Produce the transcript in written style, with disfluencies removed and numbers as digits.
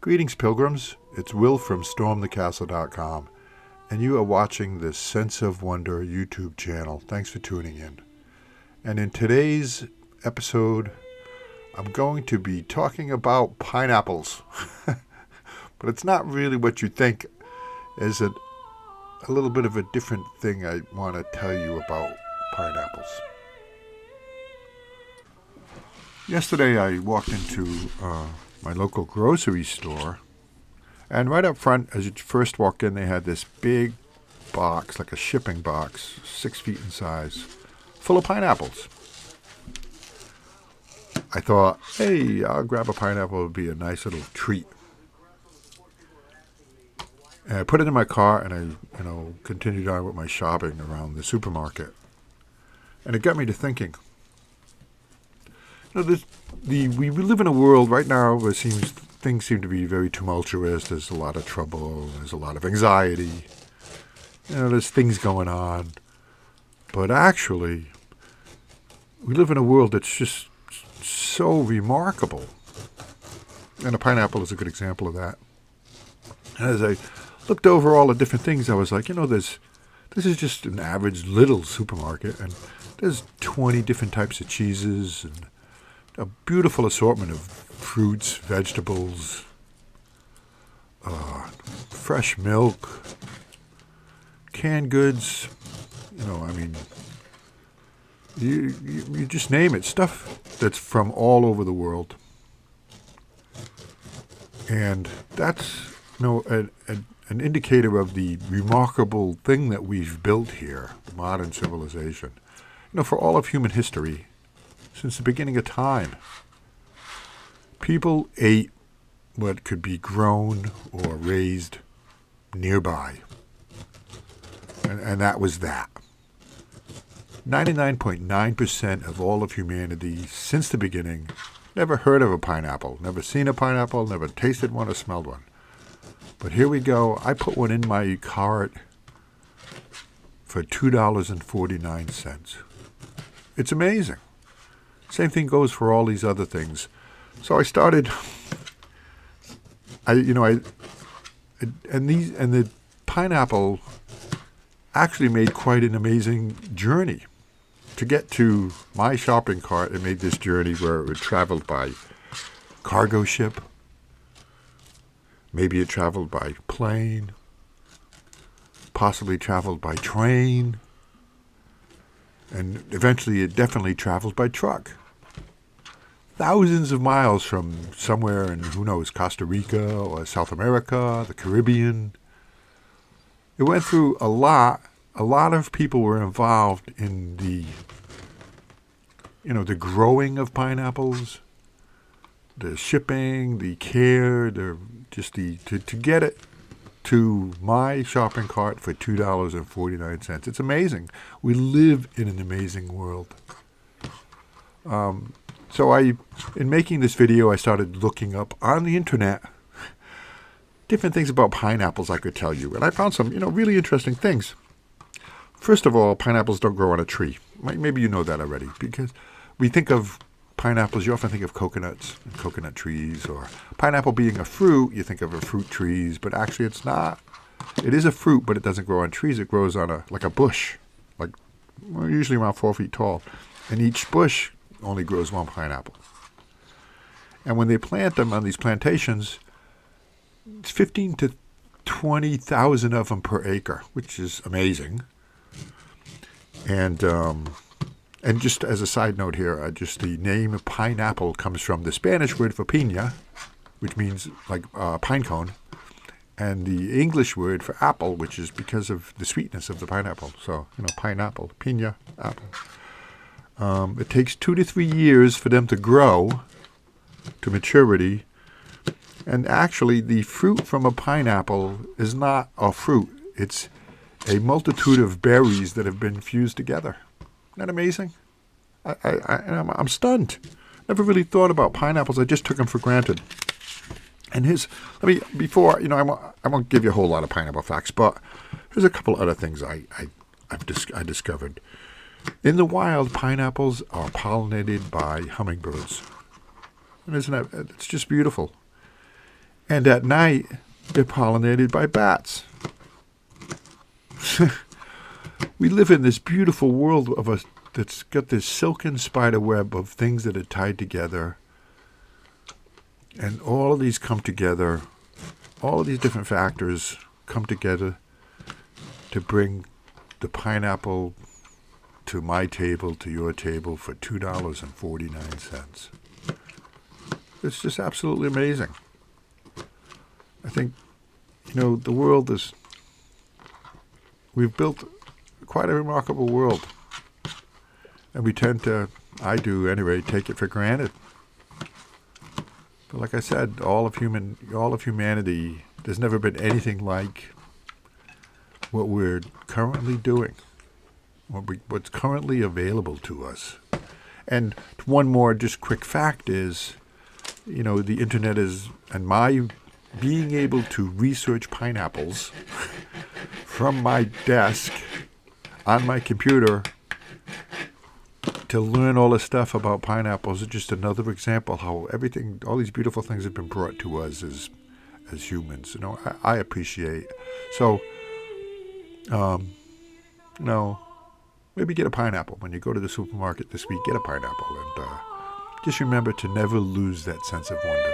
Greetings, pilgrims. It's Will from StormTheCastle.com, and you are watching the Sense of Wonder YouTube channel. Thanks for tuning in. And in today's episode, I'm going to be talking about pineapples. But it's not really what you think. It's a little bit of a different thing I want to tell you about pineapples. Yesterday I walked into my local grocery store, and right up front, as you first walk in, they had this big box, like a shipping box, 6 feet in size, full of pineapples. I thought, hey, I'll grab a pineapple. It would be a nice little treat. And I put it in my car, and I continued on with my shopping around the supermarket. And it got me to thinking. We live in a world right now where things seem to be very tumultuous. There's a lot of trouble. There's a lot of anxiety. There's things going on. But actually, we live in a world that's just so remarkable. And a pineapple is a good example of that. And as I looked over all the different things, I was like, this is just an average little supermarket, and there's 20 different types of cheeses and a beautiful assortment of fruits, vegetables, fresh milk, canned goods, you just name it, stuff that's from all over the world. And that's, an indicator of the remarkable thing that we've built here, modern civilization. For all of human history, since the beginning of time, people ate what could be grown or raised nearby. And that was that. 99.9% of all of humanity since the beginning never heard of a pineapple, never seen a pineapple, never tasted one or smelled one. But here we go. I put one in my cart for $2.49. It's amazing. Same thing goes for all these other things. So I started. And the pineapple actually made quite an amazing journey. To get to my shopping cart, it made this journey where it traveled by cargo ship. Maybe it traveled by plane. Possibly traveled by train. And eventually it definitely traveled by truck. Thousands of miles from somewhere in, who knows, Costa Rica or South America, the Caribbean. It went through a lot. A lot of people were involved in the growing of pineapples, the shipping, the care, to get it to my shopping cart for $2.49. It's amazing. We live in an amazing world. So in making this video, I started looking up on the internet different things about pineapples I could tell you. And I found some, really interesting things. First of all, pineapples don't grow on a tree. Maybe you know that already, because we think of pineapples, you often think of coconuts and coconut trees, or pineapple being a fruit, you think of a fruit trees, but actually it's not. It is a fruit, but it doesn't grow on trees. It grows on a bush, usually around 4 feet tall. And each bush only grows one pineapple. And when they plant them on these plantations, it's 15 to 20,000 of them per acre, which is amazing. And just as a side note here, just the name pineapple comes from the Spanish word for piña, which means pine cone, and the English word for apple, which is because of the sweetness of the pineapple. So, pineapple, piña, apple. It takes 2 to 3 years for them to grow to maturity. And actually, the fruit from a pineapple is not a fruit. It's a multitude of berries that have been fused together. Isn't that amazing? I'm stunned. Never really thought about pineapples. I just took them for granted. And I won't give you a whole lot of pineapple facts, but here's a couple other things I discovered. In the wild, pineapples are pollinated by hummingbirds. And it's just beautiful. And at night, they're pollinated by bats. We live in this beautiful world of us that's got this silken spider web of things that are tied together. And all of these come together. All of these different factors come together to bring the pineapple to my table, to your table, for $2.49. It's just absolutely amazing. I think, the world is... We've built quite a remarkable world. And we tend to, I do anyway, take it for granted. But like I said, all of humanity, there's never been anything like what we're currently doing, what's currently available to us. And one more just quick fact is, the internet is, and my being able to research pineapples from my desk on my computer to learn all this stuff about pineapples is just another example how all these beautiful things have been brought to us as humans. I appreciate. So, maybe get a pineapple when you go to the supermarket this week. Get a pineapple, and just remember to never lose that sense of wonder.